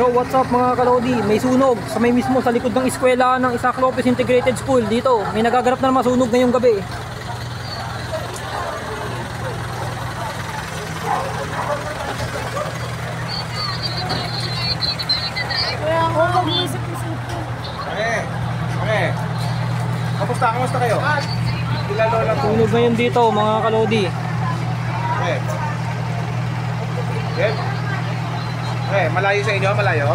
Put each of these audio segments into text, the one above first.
Yo, what's up mga kalodi? May sunog sa may mismo sa likod ng eskwela ng Isaac Lopez Integrated School dito. May nagaganap na masunog ngayong gabi. Kamusta kayo? Sunog ngayon dito mga kalodi. Malayo sa inyo? Malayo?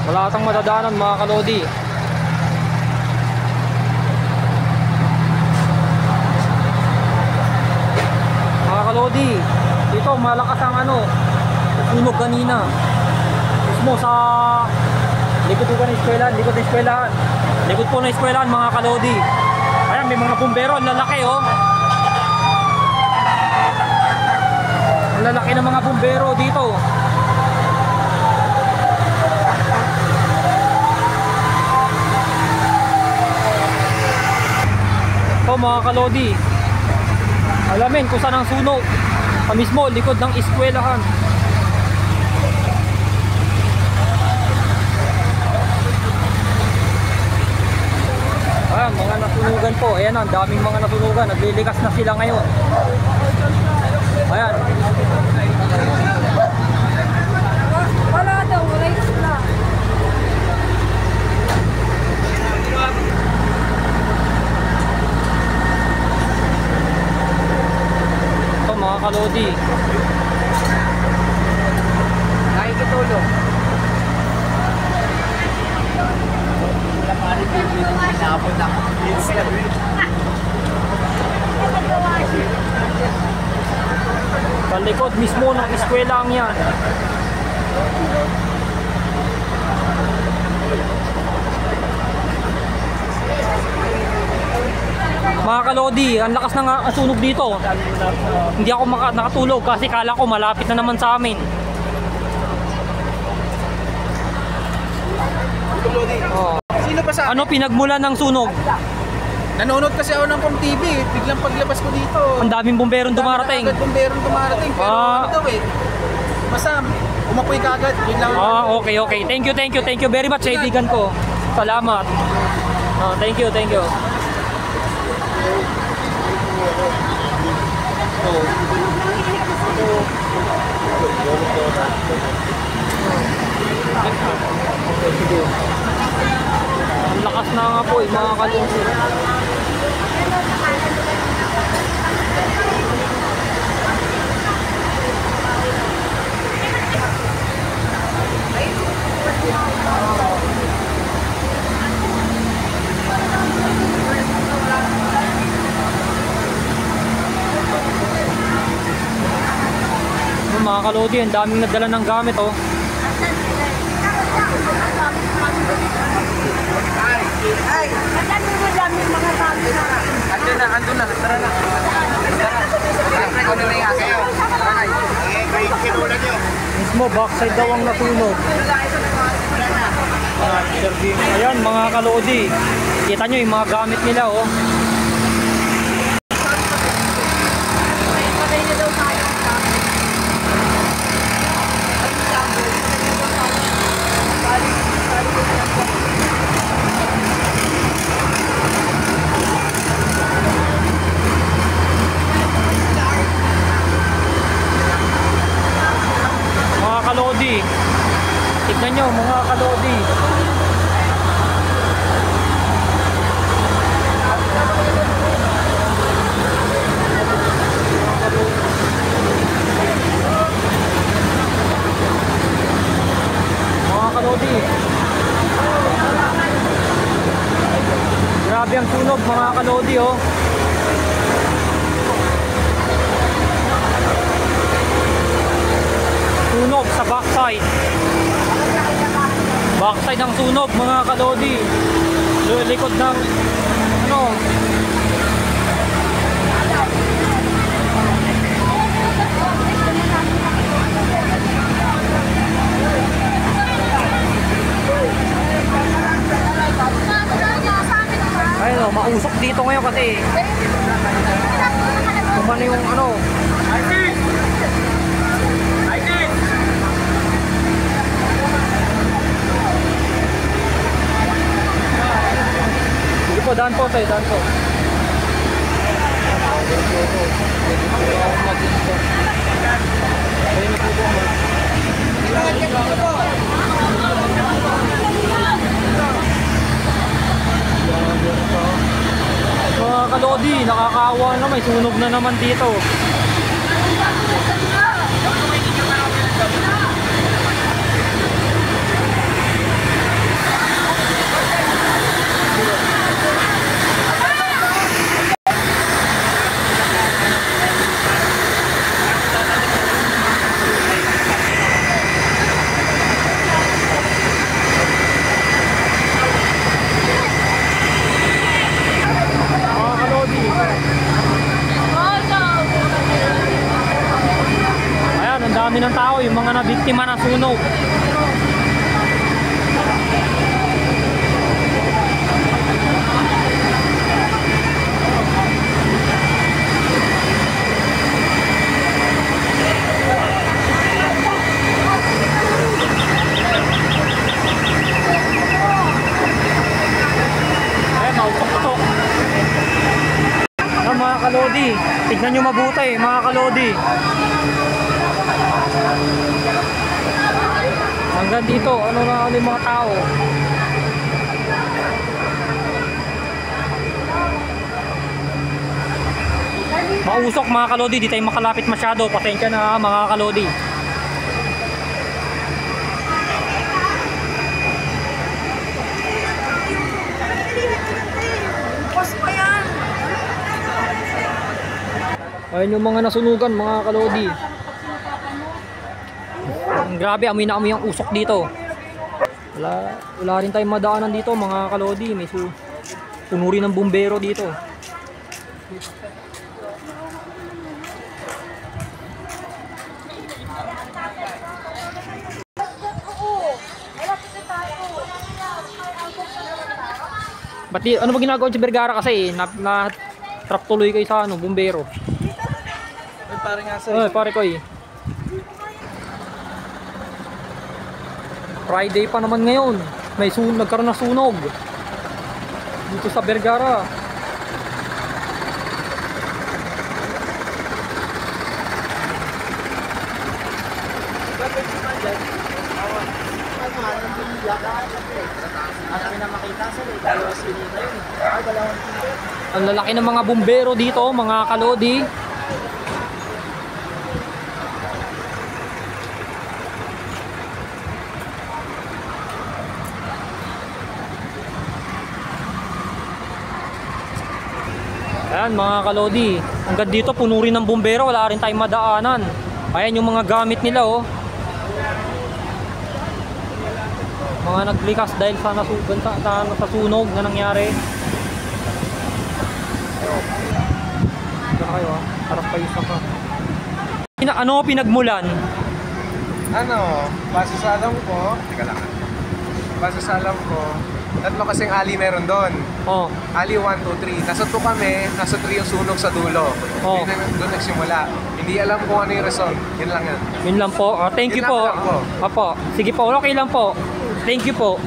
Wala atang madadaanan mga kalodi. Mga kalodi, dito malakas ang sunog kanina. Mismo sa likod po ng eskwelahan, likod po ng eskwelahan mga kalodi. Ayan, may mga bumbero, ang lalaki oh. Ang lalaki ng mga bumbero dito. Ito mga kalodi, alamin kung saan ang sunog. Sa mismo likod ng eskwelahan. Ayan, mga nasunugan po. Ayan, ang daming mga nasunugan. Naglilikas na sila ngayon. Ayan. Wala daw, wala isla. Ito mga kalodi. Nakikitulong. Sa likod mismo ng eskwelahan yan. Mga kalodi, ang lakas ng sunog dito. Hindi ako nakatulog kasi kala ko malapit na naman sa amin. Oh. Sino pa sa Ano pinagmulan ng sunog? Nanonood kasi ako ng Pom TV. Biglang paglabas ko dito, Ang daming bomberong dumarating. agad bomberong dumarating. Pero ano daw basta umapoy ka agad. Yun lang. Okay. Thank you very much, kaibigan ko. Salamat. Thank you. Okay, sige. Ang lakas na nga po mga kalungsi. Mga kalodi, ang daming nadala ng gamit oh. Ay, maganda mo dami mga tao na. Andun na. Tara na. Siyempre, kung na yung kayo. Tara na. Kinulan nyo. Mismo, backside daw ang natunog. Ayan mga kalodi, kita nyo yung mga gamit nila oh. Mga kalodi, tignan nyo mga kalodi. Mga kalodi, grabe ang sunog mga kalodi oh. Sunog sa backside. Backside ng sunog mga kalodi. Likod ng ayun oh, mausok dito ngayon kasi umano yung ano. Sige po, daan po tayo, daan po. Ayun na po po. Mga kalodi, nakakaawa na, may sunog na naman dito. Ayan, ang dami ng tao, yung mga nabiktima ng sunog. Ayan, mautok-utok. Ayan, mga kalodi, tignan nyo mabuti, mga kalodi. Hanggang dito, ano yung mga tao. Mausok mga kalodi, di tayo makalapit masyado. Pasensya na mga kalodi. Ayun yung mga nasunugan mga kalodi. Grabe, amoy na amoy ang usok dito. Wala rin tayong madaanan dito mga kalodi. May punuri ng bumbero dito. Ano ba ginagawa si Vergara kasi na trap tuloy kayo sa bumbero. Ay, pare nga sa'yo. Ay, pare ko eh. Friday pa naman ngayon. Nagkaroon ng sunog dito sa Vergara. Ang lalaki ng mga bumbero dito, mga kalodi. Ayan mga kalodi, hanggang dito puno rin ng bumbero, wala rin tayong madaanan. Ayan yung mga gamit nila oh. Mga naglikas dahil sa nasunog na nangyari. Diyan kayo ah, harap kayo sa ka. Ano pinagmulan? Ano, base sa alam ko, teka lang. Base sa alam ko, tatlo kasing ali meron doon. Oh. Ali 1, 2, 3. Nasa 2 kami, nasa 3 yung sunog sa dulo. Oh. Doon nagsimula. Hindi alam kung ano yung rason. Yun lang yan. Yun lang po. Oh, thank you Yun po. lang po. Opo. Sige po, okay lang po. Thank you po.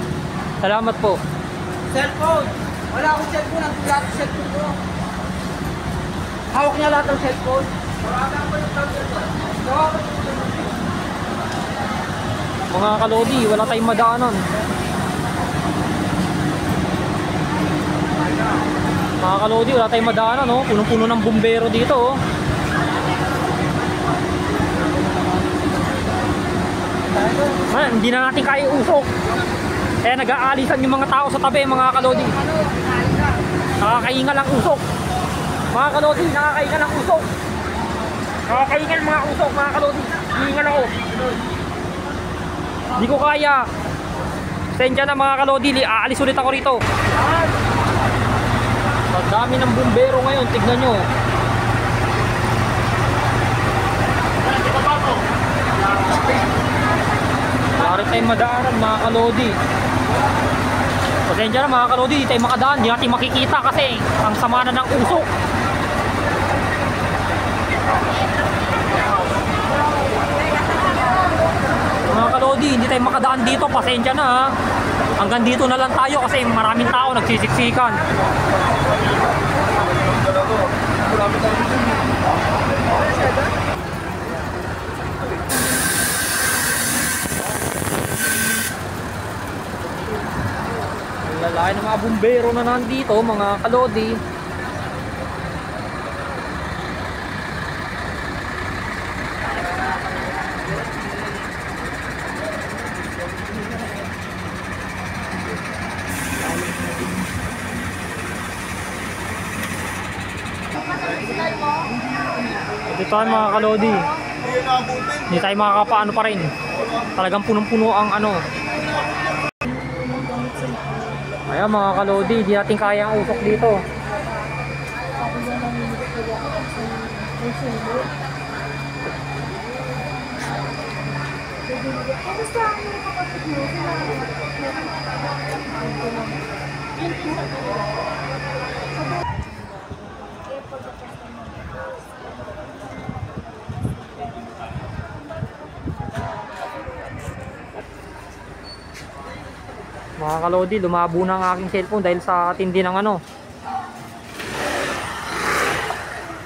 Salamat po. Cellphone! Wala akong cellphone. Ang lahat ng cellphone ko. Hawak niya lahat ng cellphone. Mga kalodi, wala tayong madaanan. Mga kalodi, wala tayong madaanan, oh. Punong-puno ng bumbero dito, oh. Hindi na natin kaya usok. Kaya nag-aalisan yung mga tao sa tabi, mga kalodi. Nakakaingal ang usok. Mga kalodi, nakakaingal ang usok. Nakakaingal mga usok, mga kalodi. Hihingal ako. Hindi ko kaya. Pasensya na mga kalodi, aalis ulit ako rito. Ang dami ng bumbero ngayon, tignan nyo. Wala rin tayong madaanan mga kalodi. Pasensya na mga kalodi, di tayo makadaan, di natin makikita kasi ang sama na ng usok. makadaan dito, pasensya na ha. Hanggang dito na lang tayo kasi maraming tao nagsisiksikan. Ang lalaki ng mga bumbero na nandito, mga kalodi. Dito tayo mga kalodi. Hindi tayo makakapaano pa rin. Talagang punong-puno ang ano. Ayan mga kalodi, hindi natin kaya ang usok dito. Mga kalodi, lumabo na ang aking cellphone dahil sa tindi ng ano.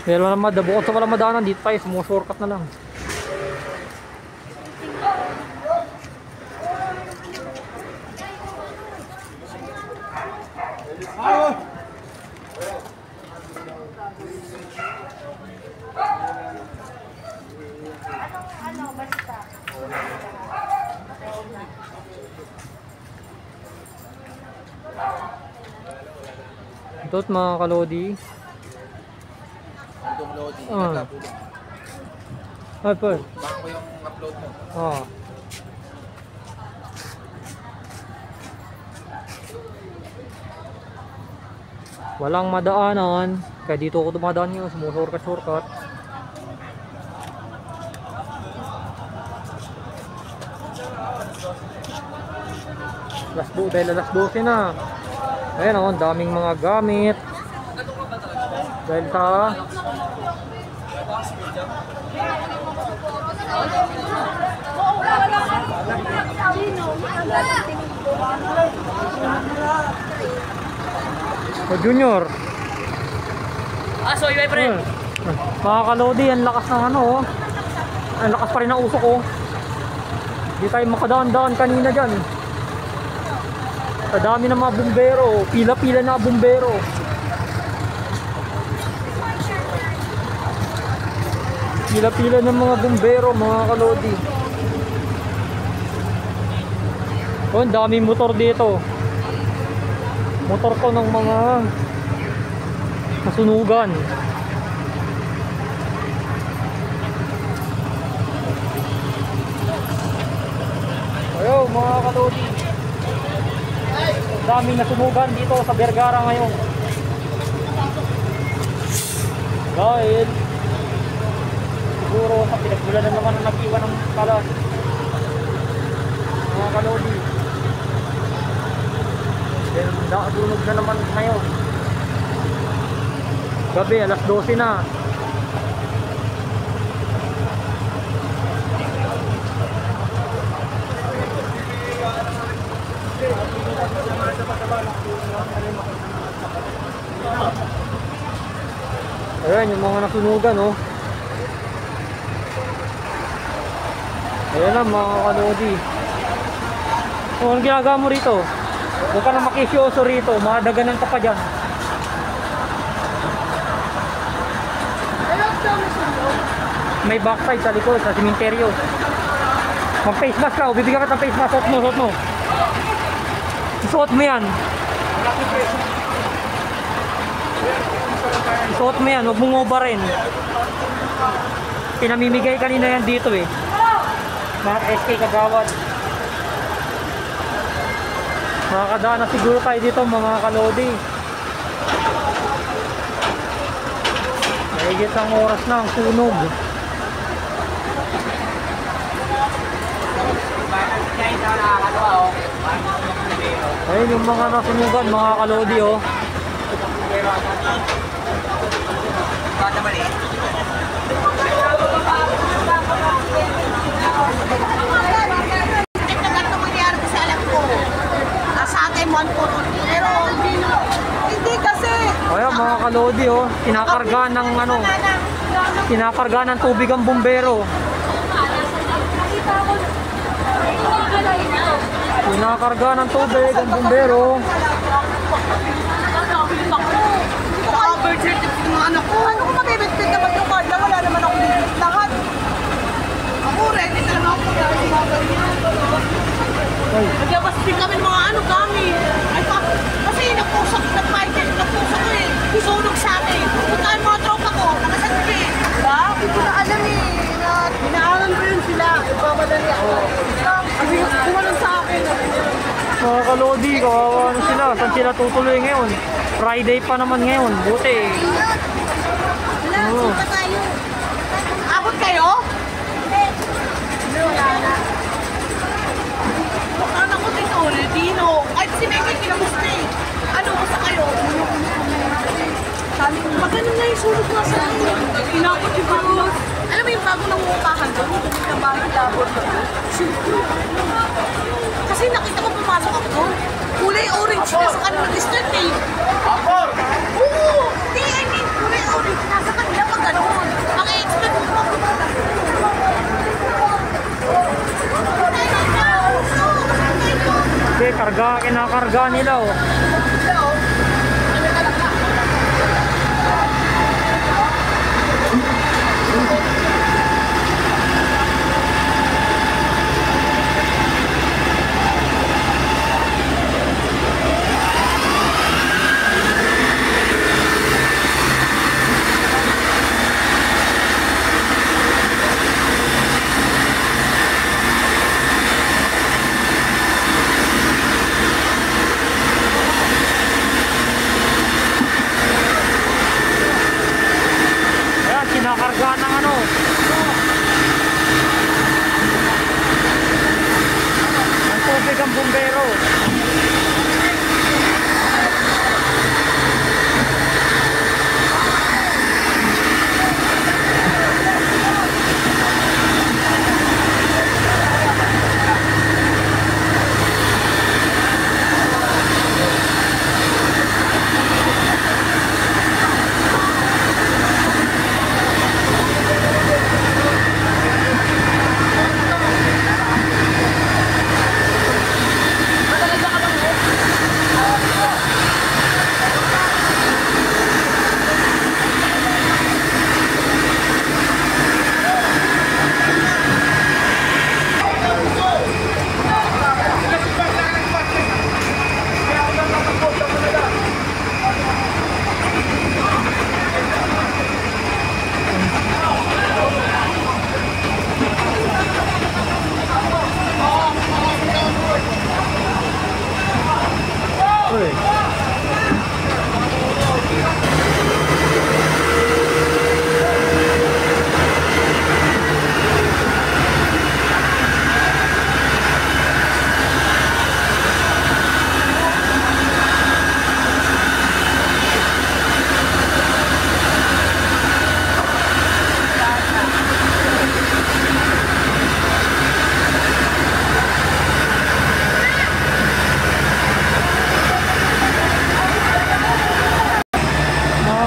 Pero naman, bukod sa walang madaanan, dito tayo, sumushortcut na lang. Ano, basta. Ito't mga kalodi. Ang loading. Ay po. Baka ko yung upload mo. Walang madaanan. Kaya dito ako dumadaan ngayon. Sumushortcut. Dahil alas 12 na. Ayan o, daming mga gamit. Dahil sa Junior. So my friend. Mga kalodi, ang lakas ng ano oh. Ang lakas pa rin ng usok oh. Hindi tayo makadaan-daan kanina dyan. Sa dami ng mga bumbero, pila-pila na bumbero. Pila-pila ng mga bumbero, mga kalodi. Oh, ang daming motor dito. Motor ko ng mga nasunugan. Ayaw, mga kalodi. Daming nasunugan dito sa Vergara ngayon. Dahil siguro sa pinagbulan na naman ang nag-iwan ng kalas. Mga kalodi. Then nakasunog na naman ngayon. Gabi, alas 12 na. Ayan yung mga nasunugan oh. Ayan na mga kalodi. Oh, anong ginagawa mo rito? Huwag ka na makisyoso rito, madaganan ka pa dyan. May backside sa likod, sa simenteryo. Mag face mask ka, bibigyan ka ng face mask. Suot mo. Isuot mo yan. Isuot mo yan, huwag mong ubarin. Pinamimigay kanina yan dito eh. Mga SK Kagawad. Makakadaan na siguro tayo dito mga kalodi. Mahigit ang oras na ang sunog. Ayun yung mga nasunugan mga kalodi oh. kalodi oh, kinakarga ng ano, kinakarga ng tubig ang bumbero. Kinakarga ng tubig ang bumbero. Birth certificate ng anak ko. Ano kung mabibigtit naman yung kanya? Wala naman ako bibigit lahat. Ako, ready talaga ako pag-aasabagan niya. Nagyabas din kami ng mga ano kami. Ay, kasi nagpusak ko eh. Isunog sa akin. Puntaan mga tropa ko, nakasagpi. Diba? Hindi ko na alam eh. Hinaalan ko yun sila. Ipamadali ako. Sabi ko, kumalang sa akin. Mga kalodi, kawawa na sila. Saan sila tutuloy ngayon? Friday pa naman ngayon. Buti. Wala, sunta tayo. Abot kayo? Hindi, wala na. Anak ko din ulit, Dino. Ay, si Megan, kinamusta eh. Ano, basta kayo? Sabi ko, maganda nga yung sulog nga sa akin. Inakot yung bago. Alam mo yung bago ng mukahan doon? Yung yung bago labot na doon. Kasi nakita ko pumasok ako doon. Kulay orange na sa kanila distant eh. Apor! Oo! Hindi, I mean, kulay orange na sa kanila pag gano'n. Ang i-expect ko ako. Hindi, karga, kinakarga nila oh. Kinakarga ng ano, ang tubig ang bumbero.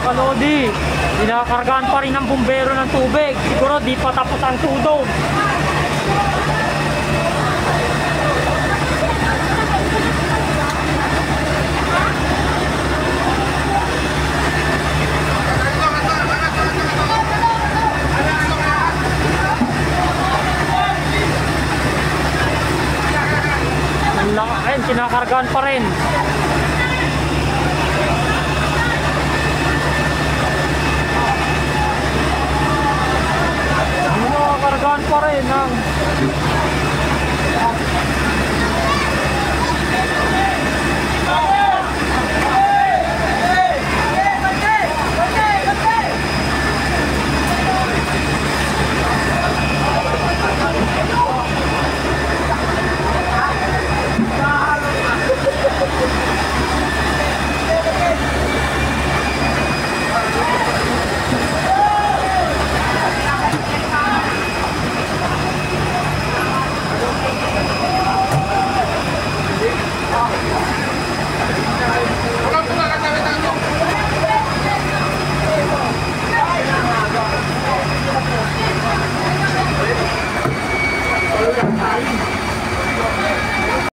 Kalodi, dinakargaan pa rin ng bumbero ng tubig. Siguro di pa tapos ang tudong. Ayun, kinakargaan pa rin.